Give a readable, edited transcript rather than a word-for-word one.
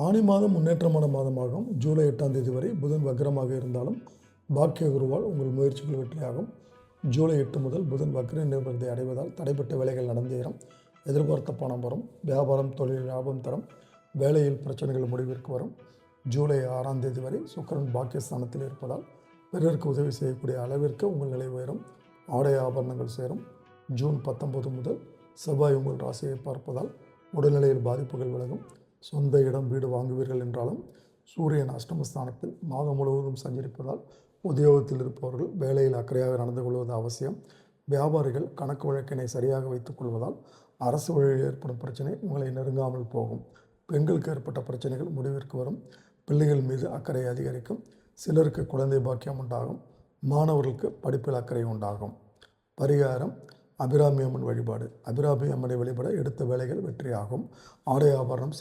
ஆனி மாதம் முன்னேற்றமான மாதமாகும். ஜூலை 8ஆம் தேதி வரை புதன் வக்ரமாக இருந்தாலும் பாக்கிய குருவால் உங்கள் முயற்சிகள் வெற்றியாகும். ஜூலை 8 முதல் புதன் வக்ர நிவர்த்தி அடைவதால் தடைப்பட்ட வேலைகள் நடந்தேறும். எதிர்பார்த்த பணம் வரும். வியாபாரம் தொழில் லாபம் தரும். வேலையில் பிரச்சனைகள் முடிவிற்கு வரும். ஜூலை 6ஆம் தேதி வரை சுக்கிரன் பாக்கியஸ்தானத்தில் இருப்பதால் பிறருக்கு உதவி செய்யக்கூடிய அளவிற்கு உங்கள் நிலை உயரும். ஆடை ஆபரணங்கள் சேரும். ஜூன் 19 முதல் செவ்வாய் உங்கள் ராசியை பார்ப்பதால் உடல்நிலையில் பாதிப்புகள் விலகும். சொந்த இடம் வீடு வாங்குவீர்கள் என்றாலும் சூரியன் அஷ்டமஸ்தானத்தில் மாதம் முழுவதும் சஞ்சரிப்பதால் உத்தியோகத்தில் இருப்பவர்கள் வேலையில் அக்கறையாக நடந்து கொள்வது அவசியம். வியாபாரிகள் கணக்கு வழக்கினை சரியாக வைத்துக் கொள்வதால் அரசு வழியில் ஏற்படும் பிரச்சனை உங்களை நெருங்காமல் போகும். பெண்களுக்கு ஏற்பட்ட பிரச்சனைகள் முடிவிற்கு வரும். பிள்ளைகள் மீது அக்கறை அதிகரிக்கும். சிலருக்கு குழந்தை பாக்கியம் உண்டாகும். மாணவர்களுக்கு படிப்பில் அக்கறை உண்டாகும். பரிகாரம்: அபிராமி அம்மன் வழிபாடு. அபிராமி அம்மனை வழிபட எடுத்த வேலைகள் வெற்றியாகும். ஆடை ஆபரணம்